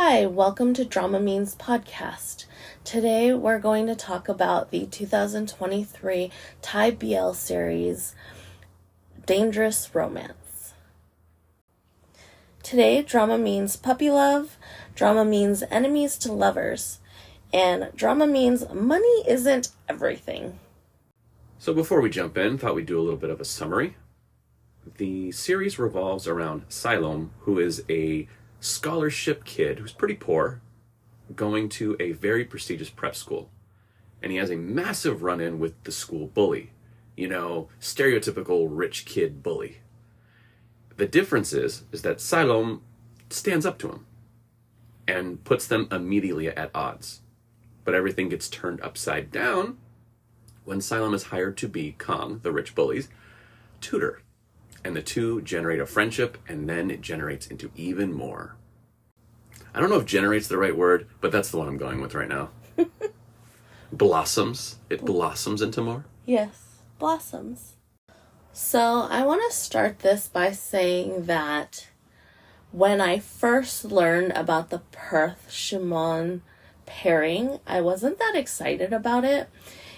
Hi, welcome to Drama Means Podcast. Today we're going to talk about the 2023 Thai BL series, Dangerous Romance. Today, drama means puppy love, drama means enemies to lovers, and drama means money isn't everything. So before we jump in, thought we'd do a little bit of a summary. The series revolves around Siloam, who is a scholarship kid who's pretty poor, going to a very prestigious prep school. And he has a massive run-in with the school bully. You know, stereotypical rich kid bully. The difference is that Siloam stands up to him and puts them immediately at odds. But everything gets turned upside down when Siloam is hired to be Kong, the rich bully's tutor. And the two generate a friendship, and then it generates into even more. I don't know if generate's the right word, but that's the one I'm going with right now. Blossoms. It blossoms into more. Yes, blossoms. So I want to start this by saying that when I first learned about the Perth-Shimon pairing, I wasn't that excited about it.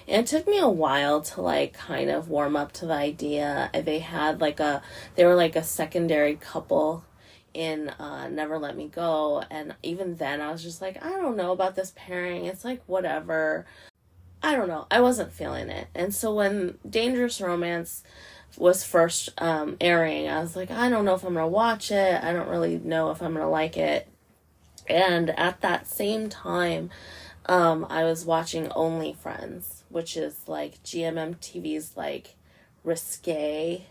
And it took me a while to kind of warm up to the idea. They were like a secondary couple in Never Let Me Go. And even then I was just like, I don't know about this pairing. It's like, whatever. I don't know. I wasn't feeling it. And so when Dangerous Romance was first airing, I was like, I don't know if I'm going to watch it. I don't really know if I'm going to like it. And at that same time, I was watching Only Friends, which is like GMMTV's like risque,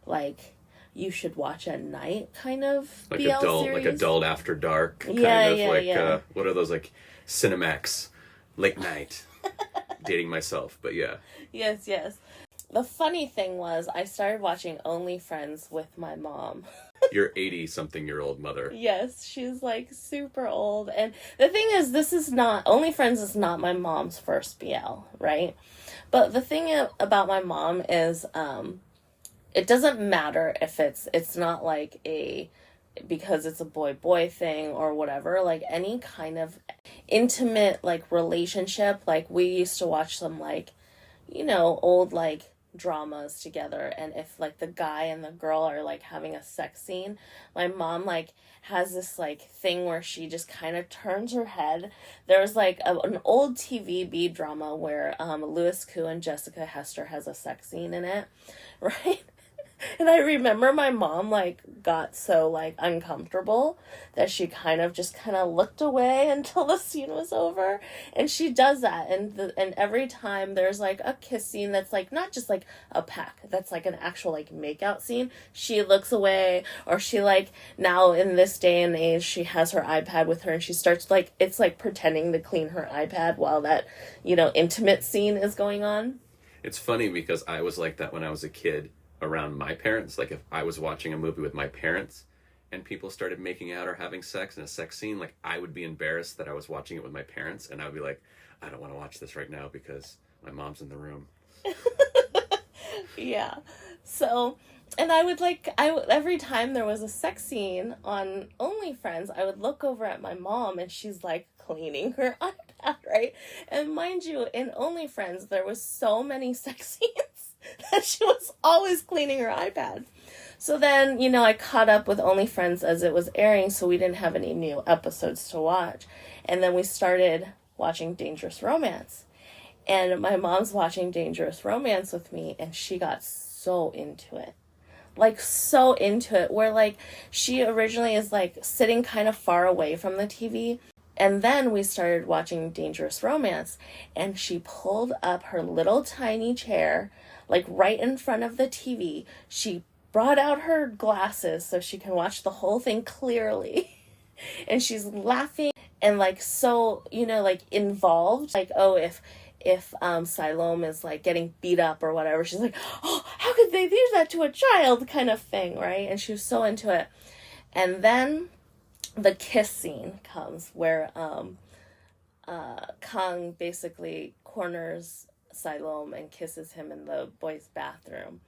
like you should watch at night kind of like BL adult, series. like adult after dark kind Yeah. what are those, like Cinemax late night? Dating myself, but yeah. Yes. The funny thing was I started watching Only Friends with my mom. Your 80-something-year-old mother. Yes, she's like super old. And the thing is, Only Friends is not my mom's first BL, right? But the thing about my mom is, it doesn't matter if it's not like because it's a boy thing or whatever, like any kind of intimate like relationship. Like we used to watch some old dramas together, and if like the guy and the girl are like having a sex scene, my mom like has this like thing where she just kind of turns her head. There's like an old TVB drama where Louis Koo and Jessica Hester has a sex scene in it, right? And I remember my mom got so uncomfortable that she kind of looked away until the scene was over. And she does that, and every time there's a kiss scene that's not just a peck, that's an actual makeout scene, she looks away. Or she now in this day and age, she has her iPad with her and she starts it's pretending to clean her iPad while that intimate scene is going on. It's funny because I was like that when I was a kid around my parents. Like if I was watching a movie with my parents and people started making out or having sex in a sex scene, I would be embarrassed that I was watching it with my parents, and I would be like, I don't want to watch this right now because my mom's in the room. Yeah. So, and I would every time there was a sex scene on OnlyFriends, I would look over at my mom and she's cleaning her iPad, right? And mind you, in OnlyFriends, there was so many sex scenes that she was always cleaning her iPad. So then, I caught up with OnlyFriends as it was airing, so we didn't have any new episodes to watch. And then we started watching Dangerous Romance. And my mom's watching Dangerous Romance with me, and she got so into it. So into it, where she originally is sitting kind of far away from the TV. And then we started watching Dangerous Romance, and she pulled up her little tiny chair, right in front of the TV. She brought out her glasses so she can watch the whole thing clearly. And she's laughing and so, involved. If Siloam is getting beat up or whatever, she's like, oh, how could they do that to a child, kind of thing, right? And she was so into it. And then the kiss scene comes where Kang basically corners Siloam and kisses him in the boys' bathroom.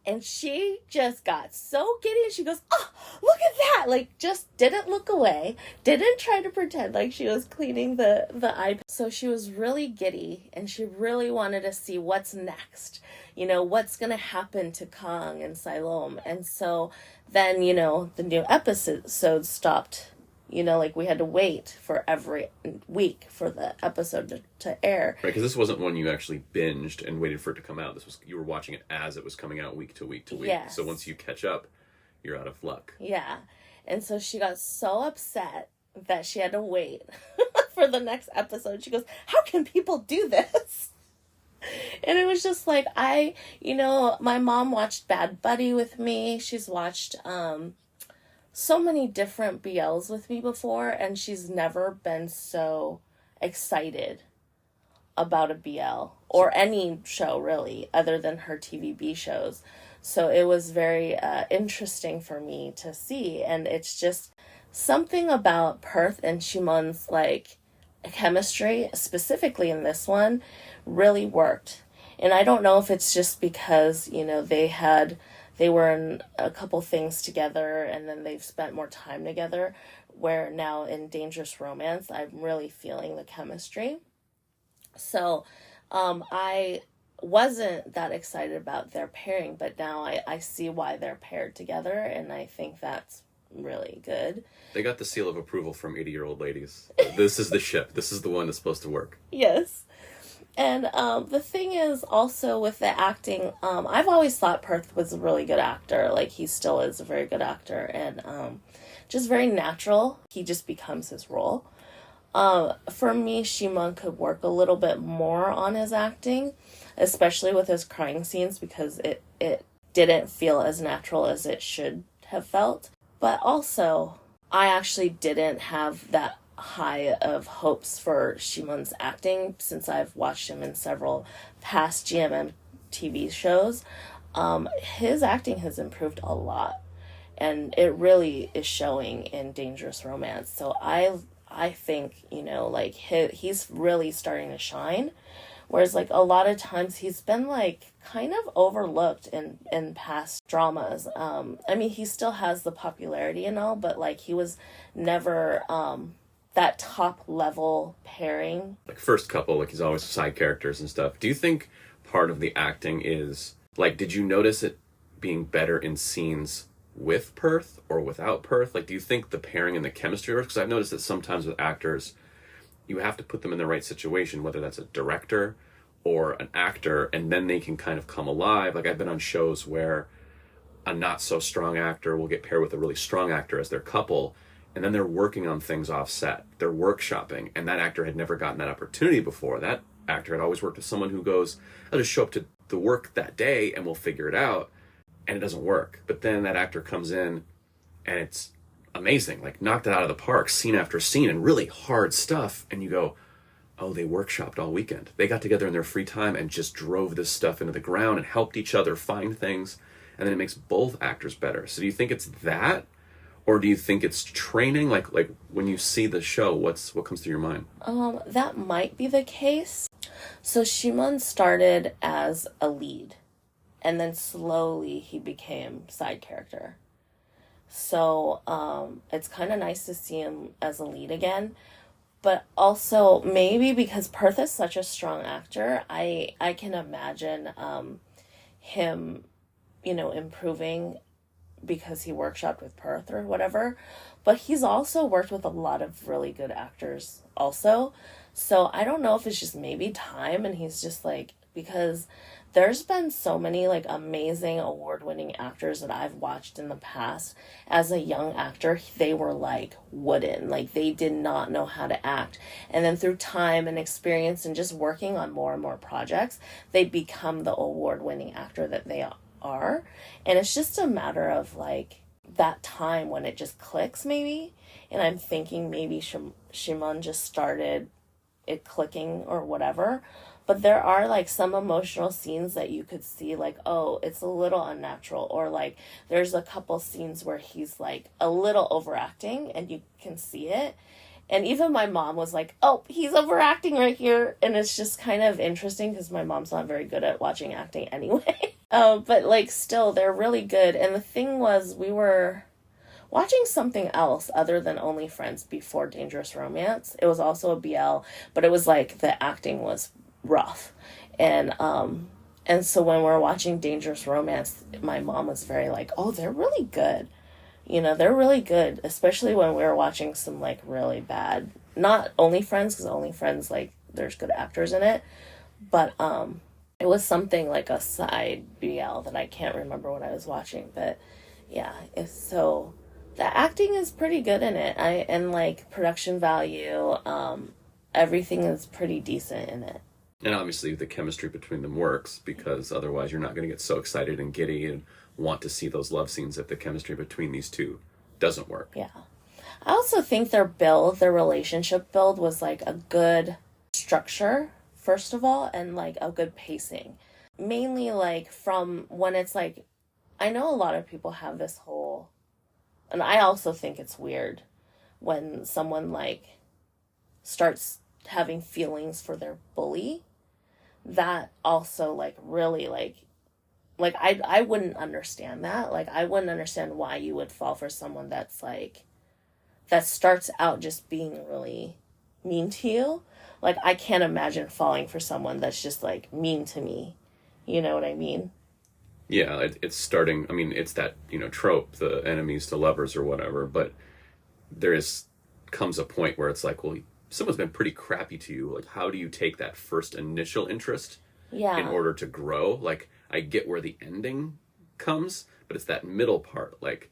And she just got so giddy and she goes, "Oh, look at that." Like, just didn't look away, didn't try to pretend like she was cleaning the iPad. So she was really giddy and she really wanted to see what's next. What's going to happen to Kong and Siloam. And so then, the new episode stopped. Like we had to wait for every week for the episode to air. Right, because this wasn't one you actually binged and waited for it to come out. You were watching it as it was coming out week to week to week. Yes. So once you catch up, you're out of luck. Yeah. And so she got so upset that she had to wait for the next episode. She goes, "How can people do this?" And it was just like, my mom watched Bad Buddy with me. She's watched so many different BLs with me before, and she's never been so excited about a BL or any show really other than her TVB shows. So it was very interesting for me to see, and it's just something about Perth and Shimon's chemistry, specifically in this one, really worked. And I don't know if it's just because they were in a couple things together and then they've spent more time together, where now in Dangerous Romance I'm really feeling the chemistry. So I wasn't that excited about their pairing, but now I see why they're paired together, and I think that's really good. They got the seal of approval from 80-year-old ladies. This is the ship. This is the one that's supposed to work. Yes. And the thing is also with the acting, I've always thought Perth was a really good actor. Like, he still is a very good actor, and just very natural. He just becomes his role. For me, Shimon could work a little bit more on his acting, especially with his crying scenes, because it didn't feel as natural as it should have felt. But also, I actually didn't have that high of hopes for Shimon's acting since I've watched him in several past GMM TV shows. His acting has improved a lot, and it really is showing in Dangerous Romance. So I think, he's really starting to shine. Whereas, a lot of times he's been, kind of overlooked in past dramas. I mean, he still has the popularity and all, but, he was never that top-level pairing. First couple, he's always side characters and stuff. Do you think part of the acting is, did you notice it being better in scenes with Perth or without Perth? Do you think the pairing and the chemistry works? Because I've noticed that sometimes with actors, you have to put them in the right situation, whether that's a director or an actor, and then they can kind of come alive. I've been on shows where a not so strong actor will get paired with a really strong actor as their couple, and then they're working on things off set. They're workshopping, and that actor had never gotten that opportunity before. That actor had always worked with someone who goes, "I'll just show up to the work that day and we'll figure it out," and it doesn't work. But then that actor comes in and it's amazing, knocked it out of the park, scene after scene, and really hard stuff, and you go, oh, they workshopped all weekend. They got together in their free time and just drove this stuff into the ground and helped each other find things, and then it makes both actors better. So do you think it's that, or do you think it's training? Like when you see the show, what comes to your mind? That might be the case. So Shimon started as a lead, and then slowly he became side character. So it's kind of nice to see him as a lead again. But also, maybe because Perth is such a strong actor, I can imagine him, improving because he workshopped with Perth or whatever. But he's also worked with a lot of really good actors also. So I don't know if it's just maybe time, and he's just because there's been so many amazing award-winning actors that I've watched in the past. As a young actor, they were wooden. They did not know how to act. And then through time and experience and just working on more and more projects, they become the award-winning actor that they are. And it's just a matter of that time when it just clicks maybe. And I'm thinking maybe Shimon just started it clicking or whatever. But there are some emotional scenes that you could see oh, it's a little unnatural, or there's a couple scenes where he's a little overacting and you can see it. And even my mom was like, oh, he's overacting right here. And it's just kind of interesting because my mom's not very good at watching acting anyway. But like still, they're really good. And the thing was, we were watching something else other than Only Friends before Dangerous Romance. It was also a BL, but it was like the acting was rough. And so when we were watching Dangerous Romance, my mom was very like, oh, they're really good. You know, they're really good, especially when we were watching some, like, really bad, not Only Friends, because Only Friends, like, there's good actors in it, but it was something like a side BL that I can't remember what I was watching, but yeah, so the acting is pretty good in it, and, like, production value, everything is pretty decent in it. And obviously the chemistry between them works, because otherwise you're not going to get so excited and giddy and want to see those love scenes if the chemistry between these two doesn't work. Yeah. I also think their relationship build was like a good structure, first of all, and like a good pacing. Mainly like from when it's like, I know a lot of people have this whole, and I also think it's weird when someone like starts having feelings for their bully. That also like really like I wouldn't understand that. Like, I wouldn't understand why you would fall for someone that's like, that starts out just being really mean to you. Like, I can't imagine falling for someone that's just like mean to me. You know what I mean? Yeah, it's starting, I mean, it's that, trope, the enemies to lovers or whatever, but comes a point where it's like, well, someone's been pretty crappy to you. Like, how do you take that first initial interest in order to grow? Like, I get where the ending comes, but it's that middle part. Like,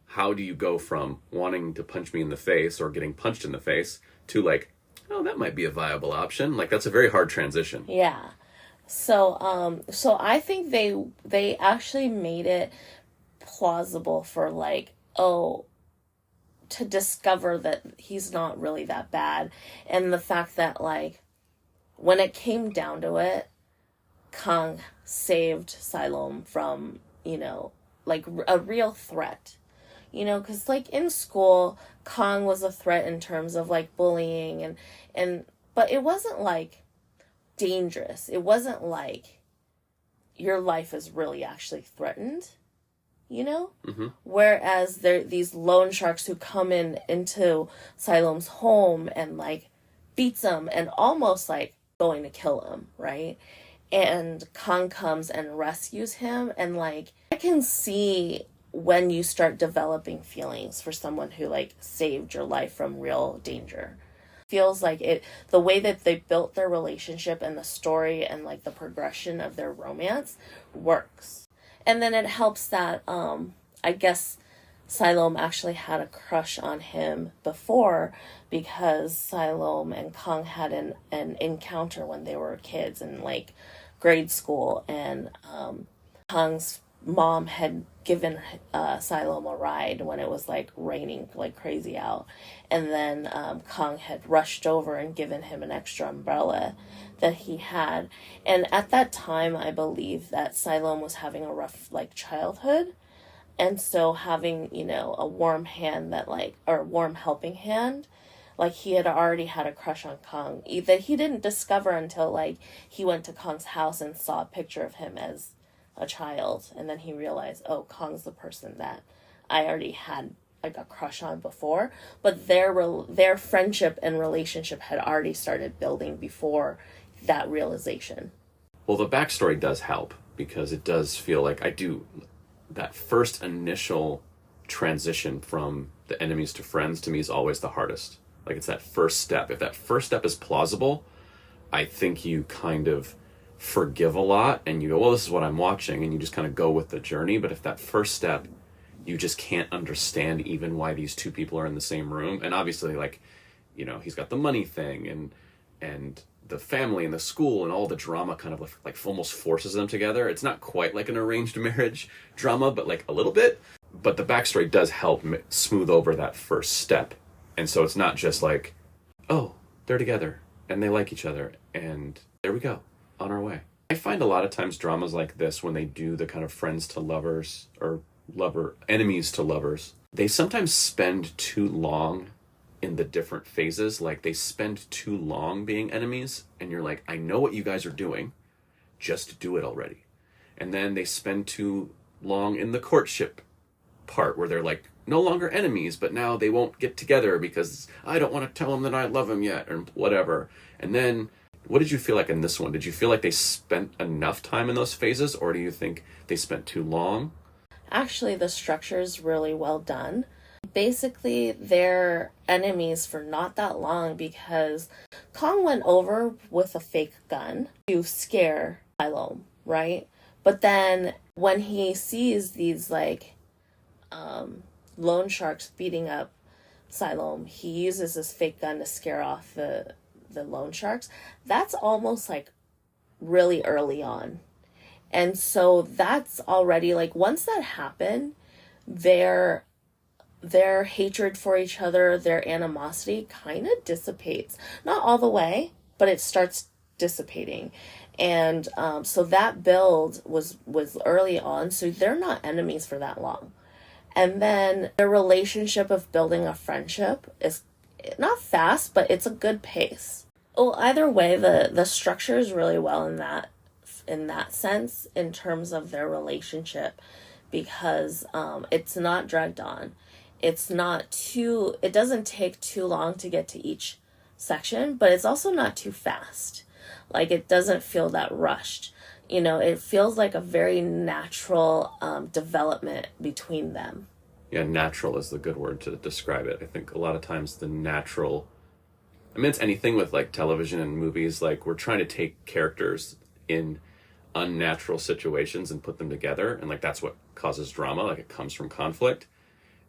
how do you go from wanting to punch me in the face or getting punched in the face to like, oh, that might be a viable option? Like, that's a very hard transition. Yeah. So I think they actually made it plausible for like, oh, to discover that he's not really that bad. And the fact that like, when it came down to it, Kang saved Siloam from, like a real threat, because like in school, Kang was a threat in terms of like bullying but it wasn't like dangerous. It wasn't like your life is really actually threatened, Mm-hmm. Whereas there these loan sharks who come into Siloam's home and like beats him and almost like going to kill him, right? And Kang comes and rescues him, and like I can see when you start developing feelings for someone who like saved your life from real danger. Feels like the way that they built their relationship and the story and like the progression of their romance works. And then it helps that I guess Siloam actually had a crush on him before, because Siloam and Kang had an encounter when they were kids in like grade school, and Kang's mom had given Siloam a ride when it was like raining like crazy out, and then Kang had rushed over and given him an extra umbrella that he had. And at that time, I believe that Siloam was having a rough like childhood, and so having a warm hand or warm helping hand, like he had already had a crush on Kang that he didn't discover until like he went to Kang's house and saw a picture of him as a child, and then he realized, oh, Kang's the person that I already had like a crush on before. But their friendship and relationship had already started building before that realization. Well, the backstory does help, because it does feel like that first initial transition from the enemies to friends to me is always the hardest. Like, it's that first step. If that first step is plausible, I think you kind of forgive a lot and you go, well, this is what I'm watching, and you just kind of go with the journey. But if that first step, you just can't understand even why these two people are in the same room. And obviously, like, he's got the money thing and the family and the school and all the drama kind of like almost forces them together. It's not quite like an arranged marriage drama, but like a little bit. But the backstory does help smooth over that first step. And so it's not just like, oh, they're together and they like each other and there we go, on our way. I find a lot of times dramas like this, when they do the kind of friends to lovers or enemies to lovers, they sometimes spend too long in the different phases. Like they spend too long being enemies, and you're like, I know what you guys are doing, just do it already. And then they spend too long in the courtship part where they're like no longer enemies, but now they won't get together because I don't want to tell him that I love him yet, or whatever. And then what did you feel like in this one? Did you feel like they spent enough time in those phases, or do you think they spent too long? Actually, the structure is really well done. Basically, they're enemies for not that long because Kong went over with a fake gun to scare Siloam, right? But then when he sees these loan sharks beating up Siloam, he uses this fake gun to scare off the loan sharks. That's almost like really early on. And so that's already like, once that happened, their hatred for each other, their animosity kind of dissipates. Not all the way, but it starts dissipating. And so that build was early on, so they're not enemies for that long. And then the relationship of building a friendship is not fast, but it's a good pace. Well, either way, the structure is really well in that sense, in terms of their relationship, because it's not dragged on. It doesn't take too long to get to each section, but it's also not too fast. Like, it doesn't feel that rushed. It feels like a very natural development between them. Yeah, natural is the good word to describe it. I think a lot of times the natural, I mean, it's anything with like television and movies, like we're trying to take characters in unnatural situations and put them together, and like that's what causes drama. Like, it comes from conflict,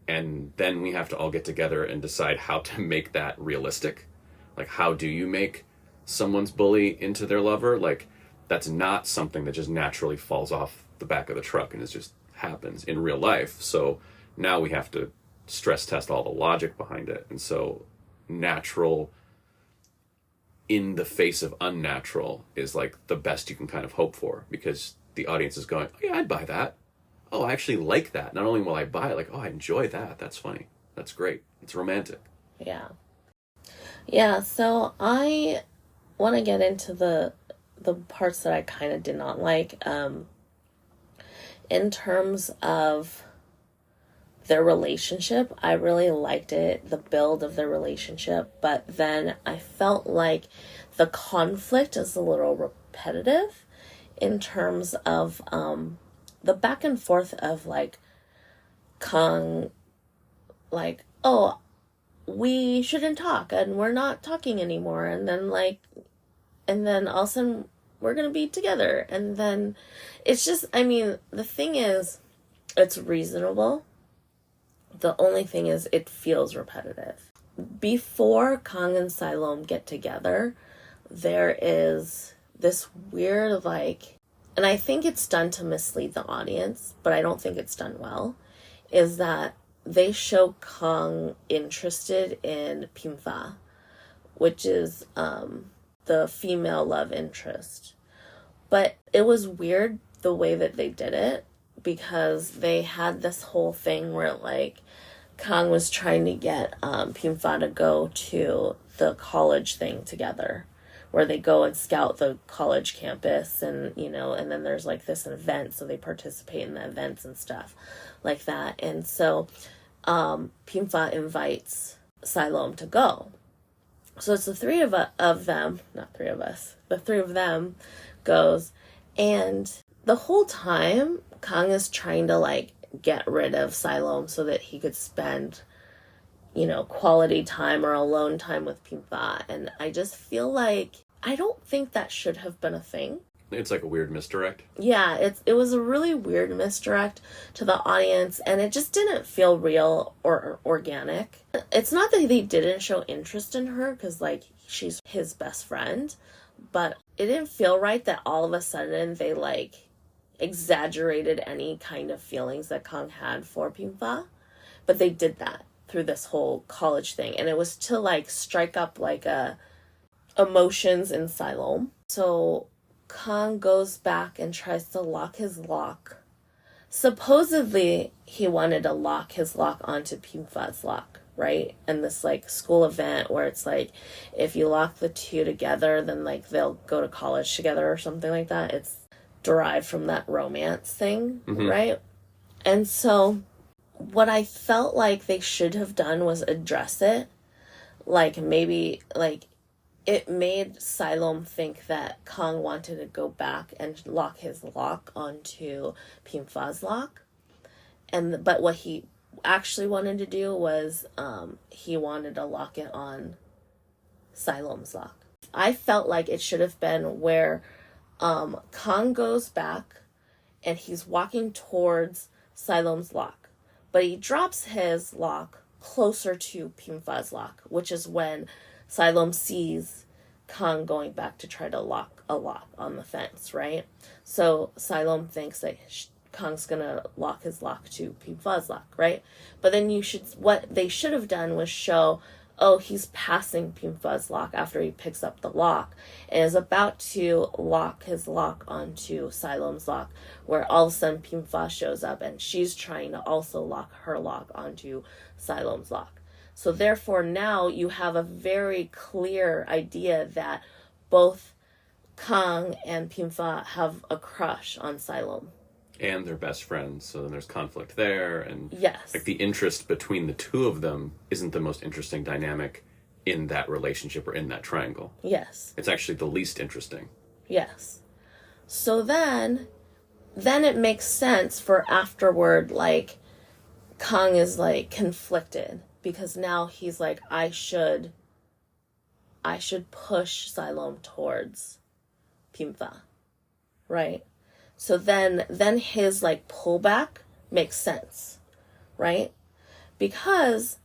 and then we have to all get together and decide how to make that realistic. Like, how do you make someone's bully into their lover? Like, that's not something that just naturally falls off the back of the truck and it just happens in real life. So now we have to stress test all the logic behind it. And so natural in the face of unnatural is like the best you can kind of hope for, because the audience is going, oh yeah, I'd buy that. Oh, I actually like that. Not only will I buy it, like, oh, I enjoy that. That's funny. That's great. It's romantic. Yeah. Yeah, so I want to get into the parts that I kind of did not like, in terms of their relationship. I really liked it, the build of their relationship, but then I felt like the conflict is a little repetitive in terms of the back and forth of like Kong, like, oh, we shouldn't talk and we're not talking anymore, and then all of a sudden we're gonna be together, and then it's just, I mean, the thing is, it's reasonable. The only thing is, it feels repetitive. Before Kong and Siloam get together, there is this weird, like, and I think it's done to mislead the audience, but I don't think it's done well, is that they show Kong interested in Pimfa, which is the female love interest. But it was weird the way that they did it, because they had this whole thing where like Kong was trying to get Pimfa to go to the college thing together, where they go and scout the college campus, and and then there's like this event, so they participate in the events and stuff like that. And so Pimfa invites Siloam to go. So it's the three of them, not three of us, the three of them goes, and the whole time Kong is trying to like get rid of Siloam so that he could spend, quality time or alone time with Pimfa. And I just feel like, I don't think that should have been a thing. It's like a weird misdirect. Yeah, it was a really weird misdirect to the audience, and it just didn't feel real or organic. It's not that they didn't show interest in her, because like she's his best friend, but it didn't feel right that all of a sudden they like exaggerated any kind of feelings that Kong had for Pimfa. But they did that through this whole college thing, and it was to like strike up like emotions in Siloam. So Kong goes back and tries to lock his lock. Supposedly, he wanted to lock his lock onto Pimfa's lock, right? And this like school event where it's like if you lock the two together, then like they'll go to college together or something like that. It's derived from that romance thing, right? And so what I felt like they should have done was address it. Like maybe like it made Siloam think that Kang wanted to go back and lock his lock onto Pimfa's lock. But what he actually wanted to do was he wanted to lock it on Siloam's lock. I felt like it should have been where Kang goes back and he's walking towards Siloam's lock, but he drops his lock closer to Pimfa's lock, which is when Siloam sees Kang going back to try to lock a lock on the fence, right? So Siloam thinks that Kang's gonna lock his lock to Pimfa's lock, right? But then what they should have done was show, oh, he's passing Pimfa's lock after he picks up the lock and is about to lock his lock onto Siloam's lock, where all of a sudden Pimfa shows up and she's trying to also lock her lock onto Siloam's lock. So therefore now you have a very clear idea that both Kang and Pimfa have a crush on Siloam. And they're best friends, so then there's conflict there, and yes, like the interest between the two of them isn't the most interesting dynamic in that relationship or in that triangle. Yes. It's actually the least interesting. Yes. So then it makes sense for afterward, like, Kang is, like, conflicted, because now he's like, I should push Siloam towards Pimfa, right? So then his like pullback makes sense, right? Because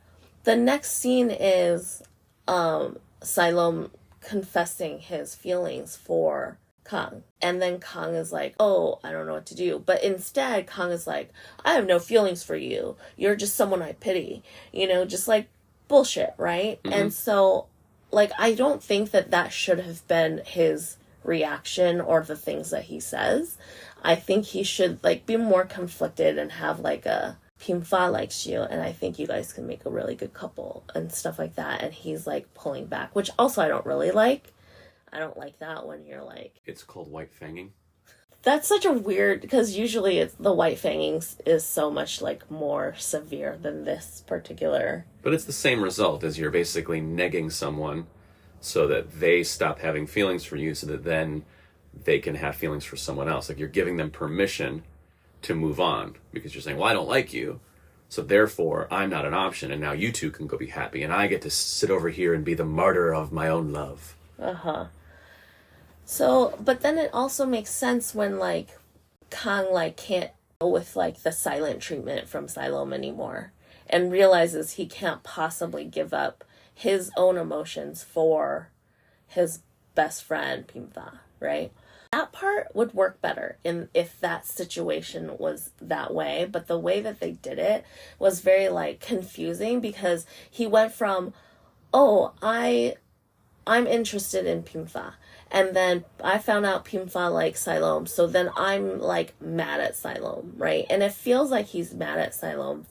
the next scene is Siloam confessing his feelings for Kang. And then Kang is like, oh, I don't know what to do. But instead, Kang is like, I have no feelings for you. You're just someone I pity. You know, just like bullshit, right? And so, like, I don't think that should have been his reaction or the things that he says. I think he should like be more conflicted and have like a Pimfa likes you and I think you guys can make a really good couple and stuff like that, and he's like pulling back, which also I don't really like. I don't like that when you're like, it's called white fanging. That's such a weird, because usually it's the white fanging is so much like more severe than this particular. But it's the same result, as you're basically negging someone so that they stop having feelings for you, so that then they can have feelings for someone else. Like you're giving them permission to move on because you're saying, well, I don't like you, so therefore I'm not an option, and now you two can go be happy and I get to sit over here and be the martyr of my own love. So, but then it also makes sense when like Kang like can't deal with like the silent treatment from Siloam anymore and realizes he can't possibly give up his own emotions for his best friend Pimfa, right? That part would work better if that situation was that way, but the way that they did it was very like confusing, because he went from, oh, I'm interested in Pimfa, and then I found out Pimfa likes Siloam, so then I'm like mad at Siloam, right? And it feels like he's mad at Siloam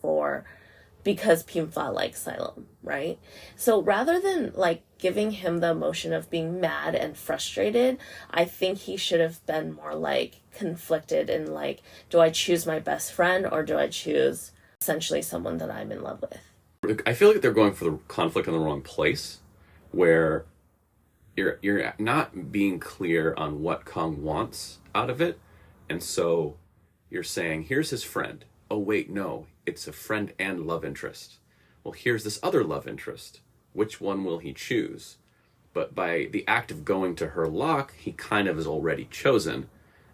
because Pimfa likes Siloam, right? So rather than like giving him the emotion of being mad and frustrated, I think he should have been more like conflicted and like, do I choose my best friend or do I choose essentially someone that I'm in love with? I feel like they're going for the conflict in the wrong place, where you're not being clear on what Kang wants out of it, and so you're saying, here's his friend. Oh wait, no, it's a friend and love interest. Well, here's this other love interest. Which one will he choose? But by the act of going to her lock, he kind of is already chosen,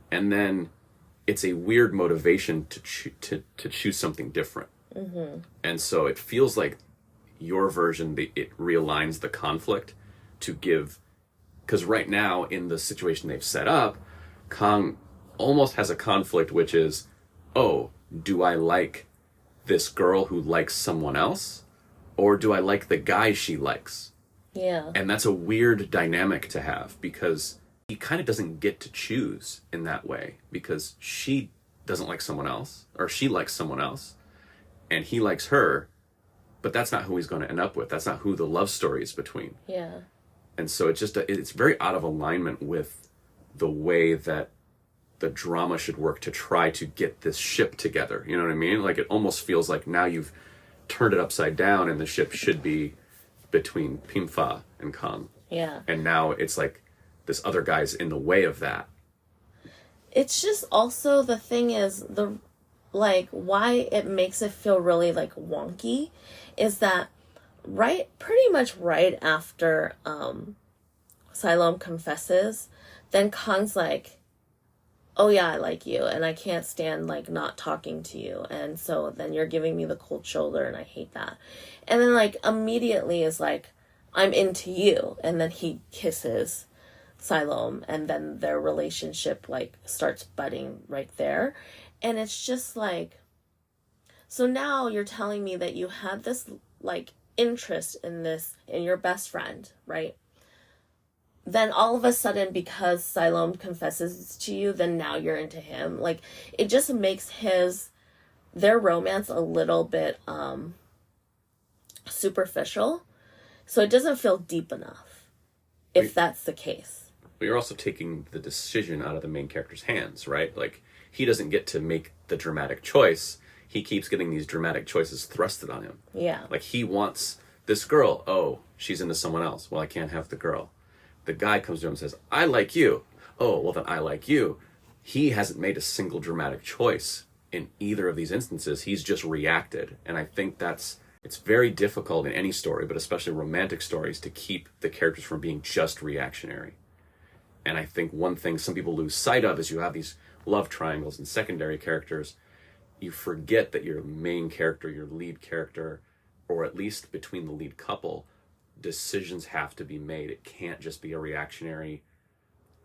and then it's a weird motivation to choose something different. And so it feels like your version, it realigns the conflict to give, because right now in the situation they've set up, Kang almost has a conflict, which is, oh, do I like this girl who likes someone else, or do I like the guy she likes? Yeah. And that's a weird dynamic to have, because he kind of doesn't get to choose in that way, because she doesn't like someone else, or she likes someone else, and he likes her, but that's not who he's going to end up with. That's not who the love story is between. Yeah. And so it's very out of alignment with the way that the drama should work to try to get this ship together. You know what I mean? Like, it almost feels like now you've turned it upside down and the ship should be between Pimfa and Kang. Yeah. And now it's like this other guy's in the way of that. It's just also, the thing is, why it makes it feel really, like, wonky is that pretty much right after Siloam confesses, then Kang's like, oh yeah, I like you, and I can't stand, like, not talking to you, and so then you're giving me the cold shoulder, and I hate that. And then, like, immediately is like, I'm into you, and then he kisses Siloam, and then their relationship, like, starts budding right there. And it's just like, so now you're telling me that you had this, like, interest in your best friend, right? Then all of a sudden, because Siloam confesses to you, then now you're into him. Like, it just makes their romance a little bit superficial. So it doesn't feel deep enough, if that's the case. But you're also taking the decision out of the main character's hands, right? Like, he doesn't get to make the dramatic choice. He keeps getting these dramatic choices thrusted on him. Yeah. Like, he wants this girl. Oh, she's into someone else. Well, I can't have the girl. The guy comes to him and says, I like you. Oh, well, then I like you. He hasn't made a single dramatic choice in either of these instances. He's just reacted. And I think it's very difficult in any story, but especially romantic stories, to keep the characters from being just reactionary. And I think one thing some people lose sight of is you have these love triangles and secondary characters. You forget that your main character, your lead character, or at least between the lead couple, decisions have to be made. It can't just be a reactionary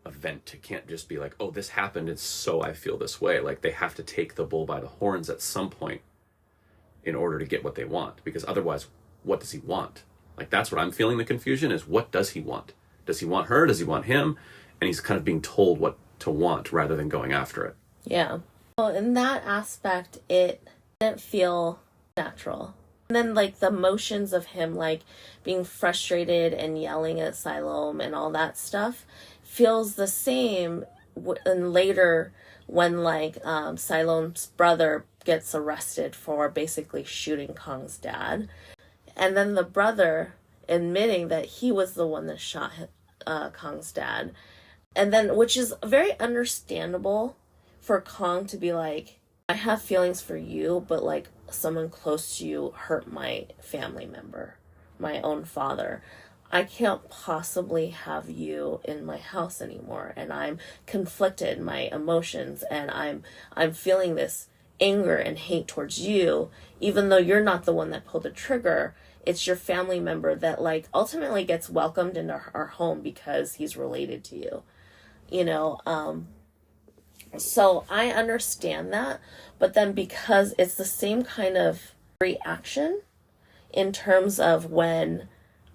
event. It can't just be like, oh, this happened and so I feel this way. Like, they have to take the bull by the horns at some point in order to get what they want, because otherwise, what does he want? Like, that's what I'm feeling the confusion is, what does he want? Does he want her? Does he want him? And he's kind of being told what to want rather than going after it. Yeah. Well, in that aspect, it didn't feel natural. And then, like, the motions of him, like, being frustrated and yelling at Siloam and all that stuff feels the same and later when, like, Siloam's brother gets arrested for basically shooting Kang's dad. And then the brother admitting that he was the one that shot Kang's dad. And then, which is very understandable for Kang to be like, I have feelings for you, but, like, someone close to you hurt my family member, my own father. I can't possibly have you in my house anymore, and I'm conflicted in my emotions, and I'm feeling this anger and hate towards you, even though you're not the one that pulled the trigger. It's your family member that, like, ultimately gets welcomed into our home because he's related to you, you know. So I understand that, but then because it's the same kind of reaction in terms of when,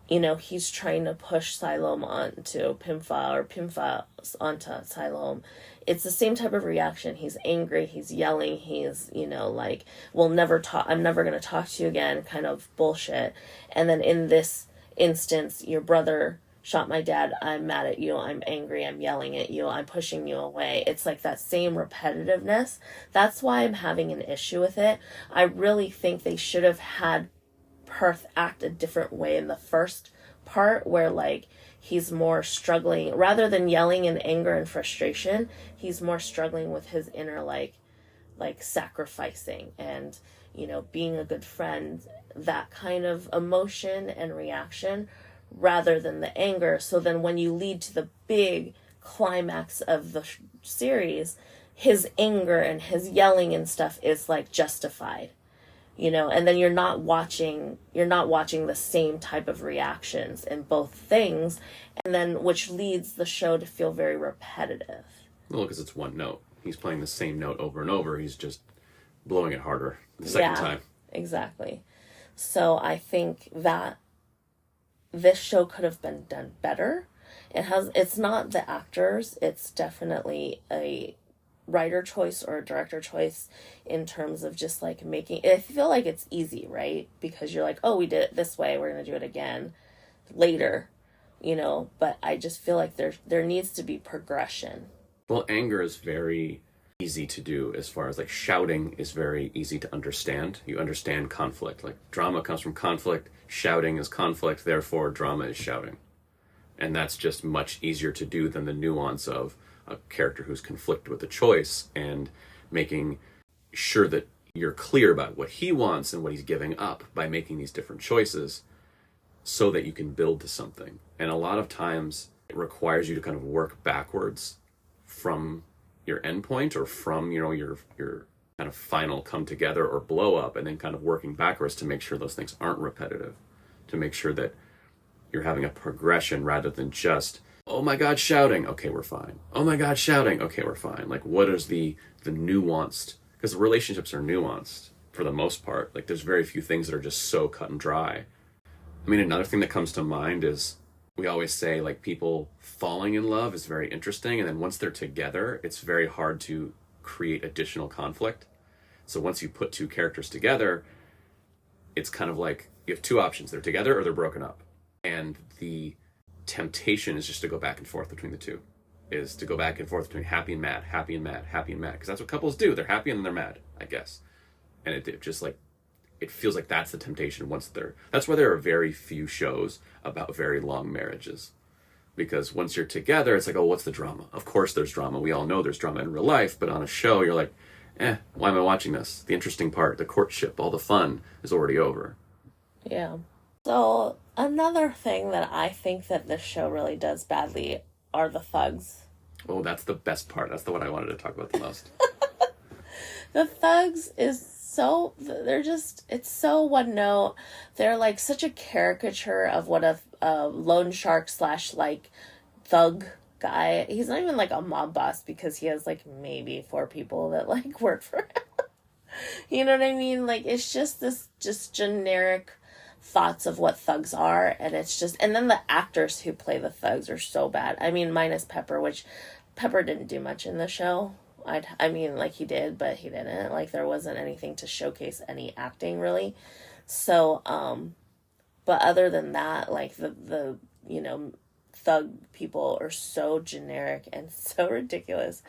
you know, he's trying to push Siloam onto Pimfa or Pimfa onto Siloam, it's the same type of reaction. He's angry, he's yelling, he's, you know, like, we'll never talk, I'm never going to talk to you again, kind of bullshit. And then in this instance, your brother shot my dad, I'm mad at you, I'm angry, I'm yelling at you, I'm pushing you away. It's like that same repetitiveness. That's why I'm having an issue with it. I really think they should have had Perth act a different way in the first part, where, like, he's more struggling, rather than yelling in anger and frustration, he's more struggling with his inner, like sacrificing and, you know, being a good friend, that kind of emotion and reaction, rather than the anger. So then when you lead to the big climax of the series, his anger and his yelling and stuff is, like, justified, you know, and then you're not watching the same type of reactions in both things, and then which leads the show to feel very repetitive. Well, because it's one note. He's playing the same note over and over. He's just blowing it harder the second time. Exactly. So I think that this show could have been done better. It's not the actors, it's definitely a writer choice or a director choice in terms of just like making, I feel like it's easy, right? Because you're like, oh, we did it this way, we're going to do it again later, you know, but I just feel like there needs to be progression. Well, anger is very easy to do as far as like shouting is very easy to understand. You understand conflict. Like drama comes from conflict, shouting is conflict, therefore drama is shouting. And that's just much easier to do than the nuance of a character who's conflicted with a choice and making sure that you're clear about what he wants and what he's giving up by making these different choices so that you can build to something. And a lot of times it requires you to kind of work backwards from your endpoint or from, you know, your kind of final come together or blow up, and then kind of working backwards to make sure those things aren't repetitive, to make sure that you're having a progression rather than just, oh my God, shouting, okay, we're fine. Oh my God, shouting, okay, we're fine. Like, what is the nuanced, because the relationships are nuanced for the most part. Like, there's very few things that are just so cut and dry. I mean, another thing that comes to mind is we always say, like, people falling in love is very interesting, and then once they're together, it's very hard to create additional conflict. So once you put two characters together, it's kind of like you have two options. They're together or they're broken up. And the temptation is just to go back and forth between the two, is to go back and forth between happy and mad, happy and mad, happy and mad, because that's what couples do. They're happy and then they're mad, I guess. And it just like, it feels like that's the temptation that's why there are very few shows about very long marriages, because once you're together, it's like, oh, what's the drama? Of course there's drama. We all know there's drama in real life, but on a show, you're like, why am I watching this? The interesting part, the courtship, all the fun is already over. Yeah. So another thing that I think that this show really does badly are the thugs. Oh, that's the best part. That's the one I wanted to talk about the most. The thugs is so, they're just, it's so one note. They're like such a caricature of what a loan shark / like thug guy. He's not even like a mob boss because he has like maybe 4 people that like work for him. You know what I mean? Like, it's just this just generic thoughts of what thugs are, and it's just, and then the actors who play the thugs are so bad. I mean, minus Pepper, which Pepper didn't do much in the show. I mean, like, he did, but he didn't. Like, there wasn't anything to showcase any acting, really. So, but other than that, like, the you know, thug people are so generic and so ridiculous.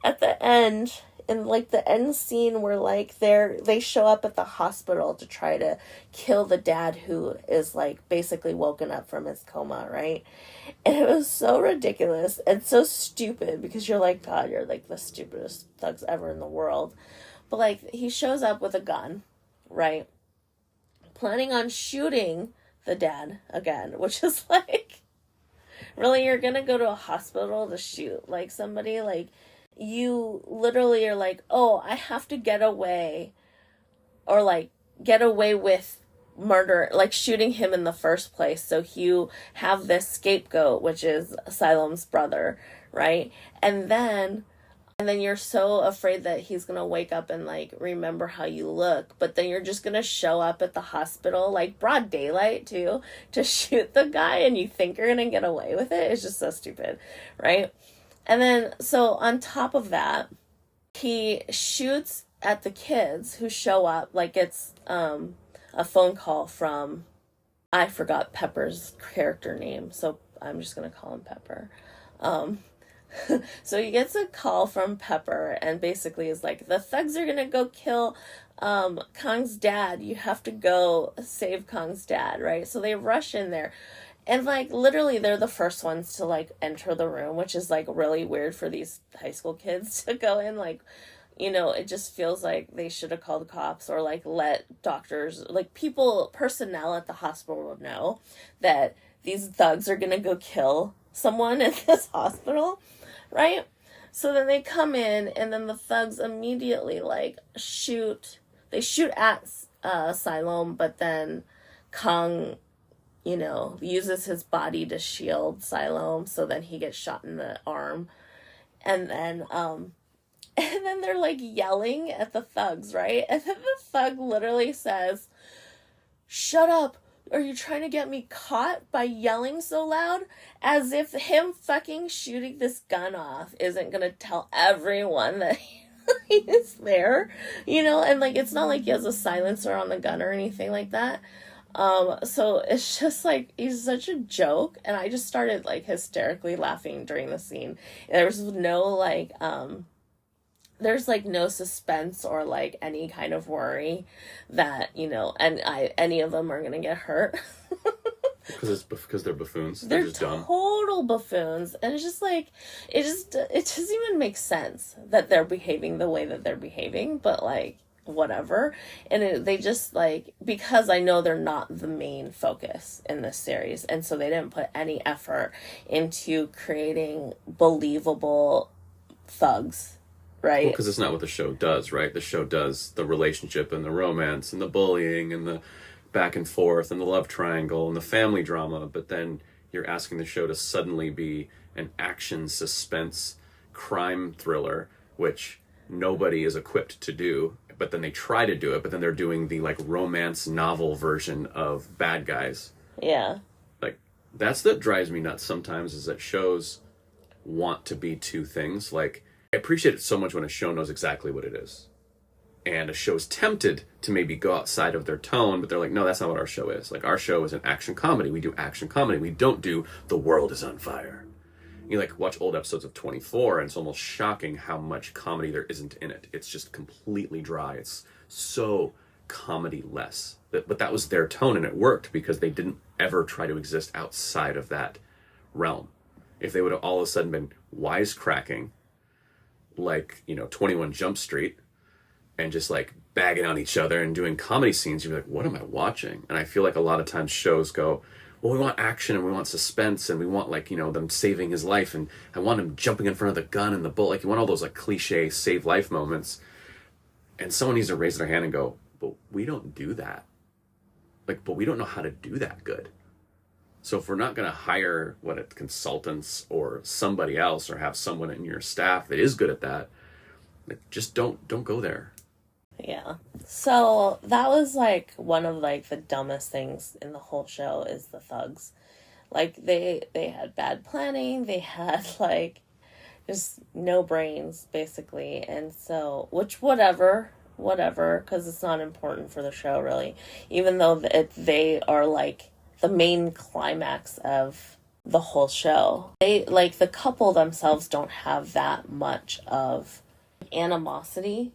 At the end, in like the end scene where like they show up at the hospital to try to kill the dad who is like basically woken up from his coma, right? And it was so ridiculous and so stupid because you're like, God, you're like the stupidest thugs ever in the world. But like, he shows up with a gun, right? Planning on shooting the dad again, which is like, really, you're gonna go to a hospital to shoot like somebody? Like, you literally are like, oh, I have to get away, or like get away with murder, like shooting him in the first place. So you have this scapegoat, which is Asylum's brother, right? And then you're so afraid that he's going to wake up and like remember how you look, but then you're just going to show up at the hospital, like broad daylight too, to shoot the guy, and you think you're going to get away with it. It's just so stupid, right? And then, so on top of that, he shoots at the kids who show up, like it's a phone call from, I forgot Pepper's character name, so I'm just going to call him Pepper. So he gets a call from Pepper and basically is like, the thugs are going to go kill Kong's dad. You have to go save Kong's dad, right? So they rush in there. And, like, literally, they're the first ones to, like, enter the room, which is, like, really weird for these high school kids to go in. Like, you know, it just feels like they should have called cops or, like, let doctors, like, personnel at the hospital know that these thugs are going to go kill someone in this hospital, right? So then they come in, and then the thugs immediately, like, they shoot at Asylum, but then Kong, you know, uses his body to shield Siloam, so then he gets shot in the arm. And then they're like yelling at the thugs, right? And then the thug literally says, shut up, Are you trying to get me caught by yelling so loud? As if him fucking shooting this gun off isn't gonna tell everyone that he is there, you know? And like, it's not like he has a silencer on the gun or anything like that. So it's just like, he's such a joke. And I just started like hysterically laughing during the scene. There was no like, there's like no suspense or like any kind of worry that, you know, any of them are gonna get hurt. Because they're buffoons. They're just dumb. Total buffoons. And it's just like, it doesn't even make sense that they're behaving the way that they're behaving, but like, whatever. And they just like, because I know they're not the main focus in this series, and so they didn't put any effort into creating believable thugs. Right. Well, because it's not what the show does, right? The show does the relationship and the romance and the bullying and the back and forth and the love triangle and the family drama. But then you're asking the show to suddenly be an action, suspense, crime thriller, which nobody is equipped to do. But then they try to do it, but then they're doing the like romance novel version of bad guys. Yeah. Like, that's that drives me nuts sometimes, is that shows want to be two things. Like, I appreciate it so much when a show knows exactly what it is. And a show is tempted to maybe go outside of their tone, but they're like, no, that's not what our show is. Like, our show is an action comedy. We do action comedy. We don't do the world is on fire. You like watch old episodes of 24, and it's almost shocking how much comedy there isn't in it. It's just completely dry. It's so comedy-less. But that was their tone, and it worked because they didn't ever try to exist outside of that realm. If they would have all of a sudden been wisecracking, like, you know, 21 Jump Street, and just like bagging on each other and doing comedy scenes, you'd be like, what am I watching? And I feel like a lot of times shows go, well, we want action and we want suspense and we want, like, you know, them saving his life, and I want him jumping in front of the gun and the bullet. Like, you want all those like cliche save life moments. And someone needs to raise their hand and go, but we don't do that. Like, but we don't know how to do that good. So if we're not going to hire consultants or somebody else, or have someone in your staff that is good at that, like, just don't go there. Yeah. So that was like one of like the dumbest things in the whole show is the thugs. Like, they had bad planning. They had like just no brains basically. And so, which whatever, because it's not important for the show really, even though they are like the main climax of the whole show. They, like, the couple themselves don't have that much of animosity.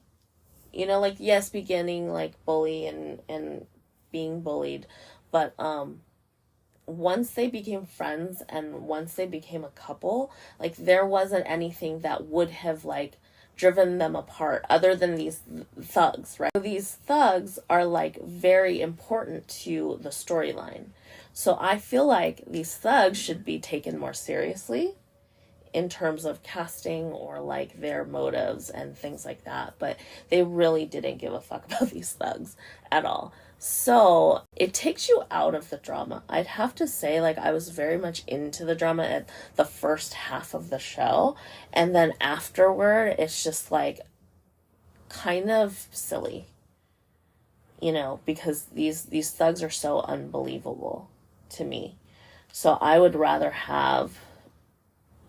You know, like, yes, beginning like bully and being bullied, but once they became friends and once they became a couple, like, there wasn't anything that would have like driven them apart other than these thugs, right? These thugs are like very important to the storyline. So I feel like these thugs should be taken more seriously in terms of casting or like their motives and things like that. But they really didn't give a fuck about these thugs at all. So it takes you out of the drama. I'd have to say, like, I was very much into the drama at the first half of the show. And then afterward, it's just like kind of silly, you know, because these thugs are so unbelievable to me. So I would rather have,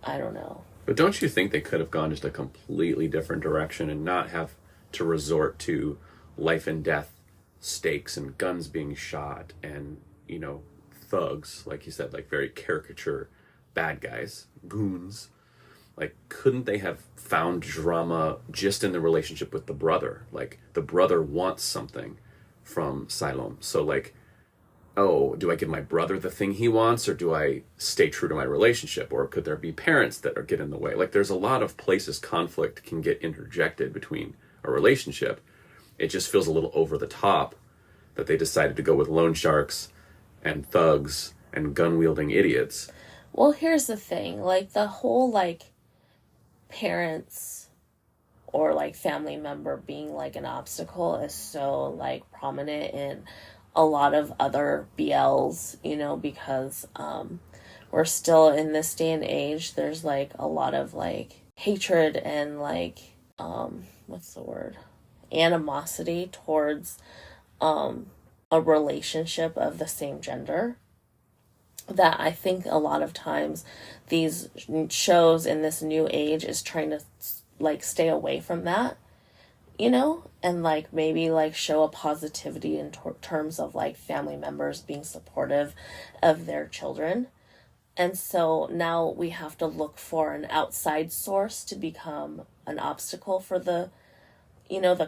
I don't know. But don't you think they could have gone just a completely different direction and not have to resort to life and death stakes and guns being shot and, you know, thugs, like you said, like very caricature bad guys, goons? Like, couldn't they have found drama just in the relationship with the brother? Like, the brother wants something from Siloam. So, like, oh, do I give my brother the thing he wants, or do I stay true to my relationship? Or could there be parents that get in the way? Like, there's a lot of places conflict can get interjected between a relationship. It just feels a little over the top that they decided to go with loan sharks and thugs and gun-wielding idiots. Well, here's the thing. Like, the whole, like, parents or, like, family member being, like, an obstacle is so, like, prominent in a lot of other BLs, you know, because we're still in this day and age. There's, like, a lot of, like, hatred and, like, what's the word? Animosity towards a relationship of the same gender, that I think a lot of times these shows in this new age is trying to like stay away from that, and like maybe like show a positivity in terms of like family members being supportive of their children. And so now we have to look for an outside source to become an obstacle for the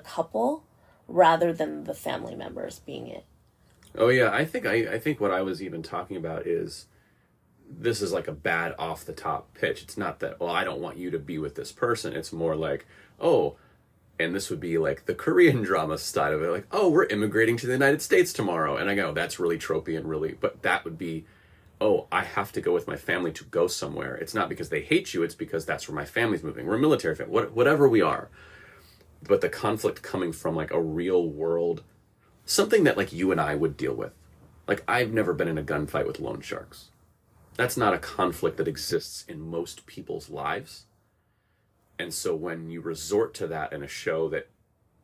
couple, rather than the family members being it. Oh yeah, I think what I was even talking about is this is like a bad off the top pitch. It's not that, well, I don't want you to be with this person. It's more like, oh, and this would be like the Korean drama style of it, like, oh, we're immigrating to the United States tomorrow. And I go, that's really tropey and really, but that would be, oh, I have to go with my family to go somewhere. It's not because they hate you, it's because that's where my family's moving. We're a military family, whatever we are. But the conflict coming from like a real world, something that like you and I would deal with. Like, I've never been in a gunfight with loan sharks. That's not a conflict that exists in most people's lives. And so when you resort to that in a show that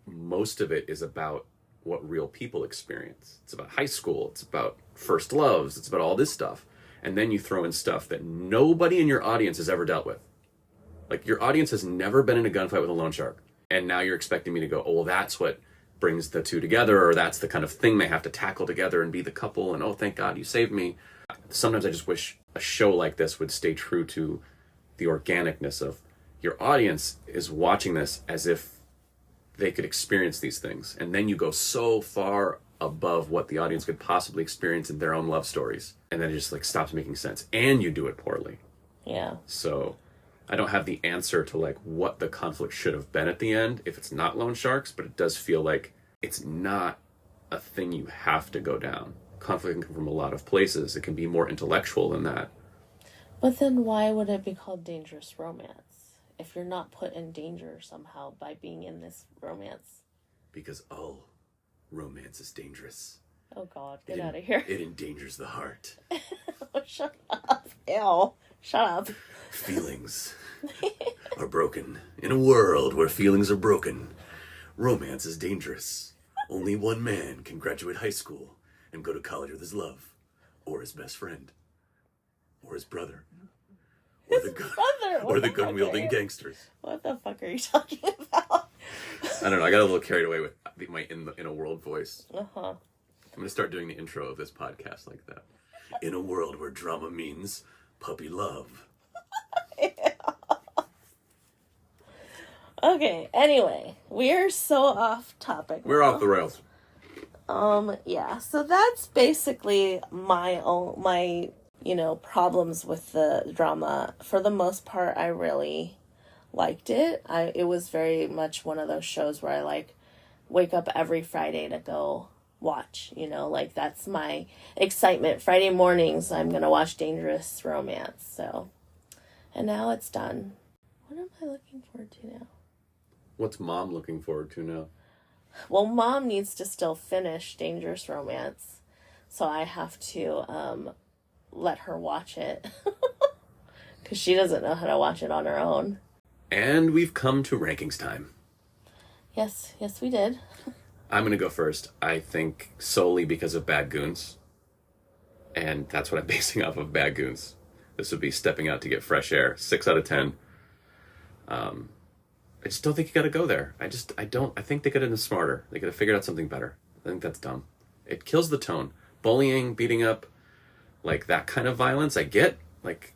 most of it is about what real people experience, it's about high school, it's about first loves, it's about all this stuff. And then you throw in stuff that nobody in your audience has ever dealt with. Like, your audience has never been in a gunfight with a loan shark. And now you're expecting me to go, oh, well, that's what brings the two together, or that's the kind of thing they have to tackle together and be the couple, and oh, thank God you saved me. Sometimes I just wish a show like this would stay true to the organicness of your audience is watching this as if they could experience these things. And then you go so far above what the audience could possibly experience in their own love stories. And then it just like stops making sense. And you do it poorly. Yeah. So I don't have the answer to like what the conflict should have been at the end if it's not loan sharks, but it does feel like it's not a thing you have to go down. Conflict can come from a lot of places. It can be more intellectual than that. But then why would it be called dangerous romance if you're not put in danger somehow by being in this romance? Because all romance is dangerous. Oh God, get out of here. It endangers the heart. Shut up. Ew. Shut up. Feelings are broken. In a world where feelings are broken, romance is dangerous. Only one man can graduate high school and go to college with his love, or his best friend, or his brother, or the gun-wielding gangsters. What the fuck are you talking about? I don't know. I got a little carried away with my in a world voice. Uh-huh. I'm gonna start doing the intro of this podcast like that. In a world where drama means puppy love. Okay, anyway, we're so off topic. We're off the rails. Yeah, so that's basically my problems with the drama. For the most part, I really liked it. It was very much one of those shows where I like wake up every Friday to go watch, like that's my excitement. Friday mornings, I'm going to watch Dangerous Romance. So, and now it's done. What am I looking forward to now? What's Mom looking forward to now? Well, Mom needs to still finish Dangerous Romance, so I have to let her watch it because she doesn't know how to watch it on her own. And we've come to rankings time. Yes, we did. I'm going to go first. I think solely because of Bad Goons, and that's what I'm basing off of Bad Goons. This would be stepping out to get fresh air. 6 out of 10. I just don't think you got to go there. I think they could have been smarter. They could have figured out something better. I think that's dumb. It kills the tone. Bullying, beating up, like that kind of violence, I get. Like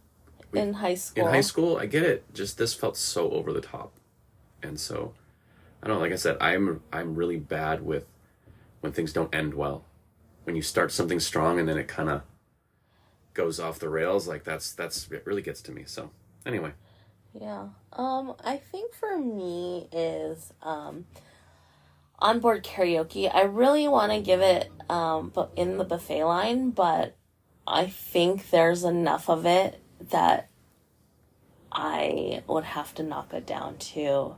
in high school. In high school, I get it. Just this felt so over the top. And so, I don't know, like I said, I'm really bad with when things don't end well. When you start something strong and then it kind of goes off the rails, like that's it really gets to me. So, anyway. Yeah. I think for me is onboard karaoke. I really want to give it but in the buffet line, but I think there's enough of it that I would have to knock it down to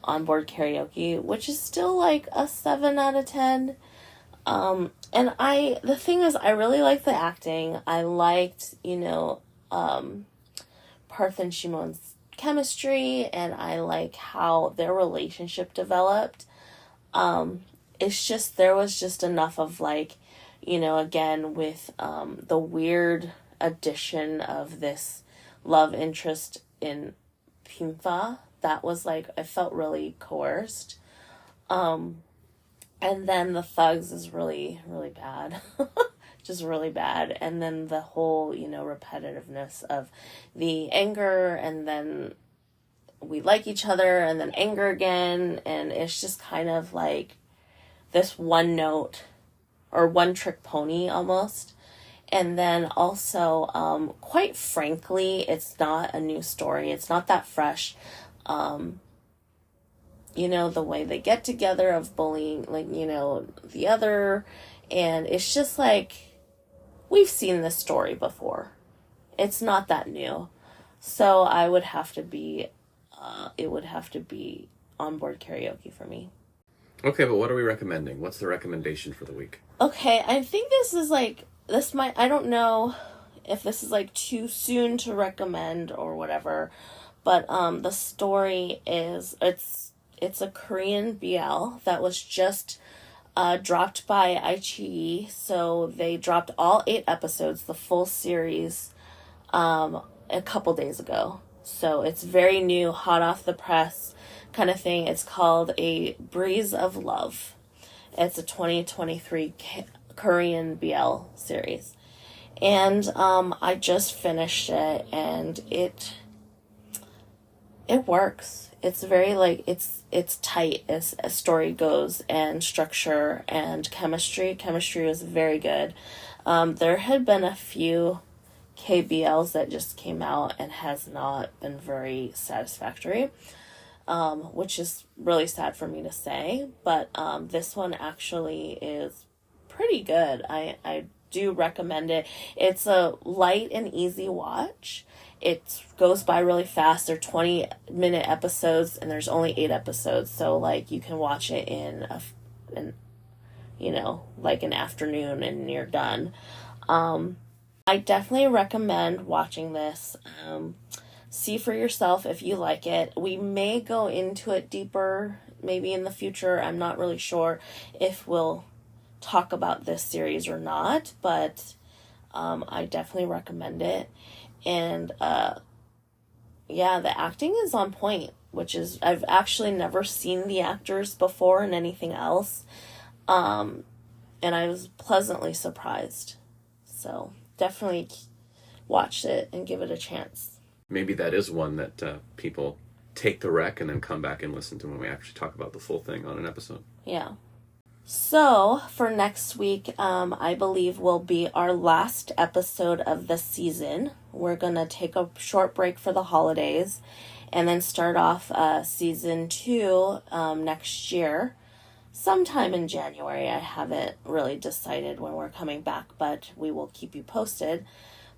onboard karaoke, which is still like a 7 out of 10. And the thing is, I really like the acting. I liked, Parth and Shimon's chemistry, and I like how their relationship developed. it's just, there was just enough of like, you know, again with the weird addition of this love interest in Pimfa, that was like, I felt really coerced. And then the thugs is really, really bad. Just really bad. And then the whole, you know, repetitiveness of the anger, and then we like each other, and then anger again. And it's just kind of like this one note or one trick pony almost. And then also, quite frankly, it's not a new story. It's not that fresh. You know, the way they get together of bullying, like, you know, the other. And it's just like, we've seen this story before. It's not that new. So I would have to be, it would have to be onboard karaoke for me. Okay, but what are we recommending? What's the recommendation for the week? Okay, I think this is like, this might, I don't know if this is like too soon to recommend or whatever, but the story is, it's a Korean BL that was just dropped by iQIYI. So they dropped all 8 episodes, the full series, a couple days ago. So it's very new, hot off the press kind of thing. It's called A Breeze of Love. It's a 2023 Korean BL series. And I just finished it, and it works. It's very like, it's tight as a story goes, and structure and chemistry. Chemistry was very good. There had been a few KBLs that just came out and has not been very satisfactory, which is really sad for me to say. But this one actually is pretty good. I do recommend it. It's a light and easy watch. It goes by really fast. They're 20-minute episodes, and there's only 8 episodes. So, like, you can watch it in you know, like an afternoon, and you're done. I definitely recommend watching this. See for yourself if you like it. We may go into it deeper, maybe in the future. I'm not really sure if we'll talk about this series or not, but I definitely recommend it. And yeah, the acting is on point, which is, I've actually never seen the actors before in anything else, and I was pleasantly surprised. So definitely watch it and give it a chance. Maybe that is one that people take the rec and then come back and listen to when we actually talk about the full thing on an episode. Yeah. So, for next week, I believe will be our last episode of the season. We're going to take a short break for the holidays and then start off season 2 next year. Sometime in January. I haven't really decided when we're coming back, but we will keep you posted.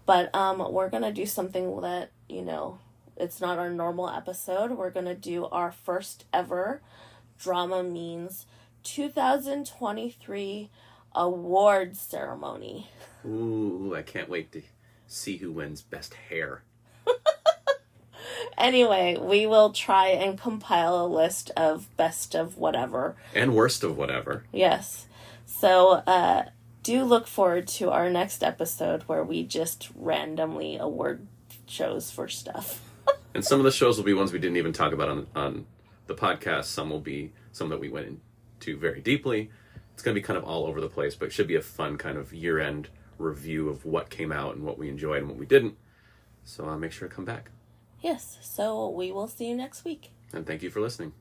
But we're going to do something that, you know, it's not our normal episode. We're going to do our first ever Drama Means 2023 awards ceremony. Ooh, I can't wait to see who wins best hair. Anyway, we will try and compile a list of best of whatever. And worst of whatever. Yes. So, do look forward to our next episode where we just randomly award shows for stuff. And some of the shows will be ones we didn't even talk about on the podcast. Some will be some that we went into very deeply. It's going to be kind of all over the place, but it should be a fun kind of year-end review of what came out and what we enjoyed and what we didn't. So make sure to come back. Yes, so we will see you next week. And thank you for listening.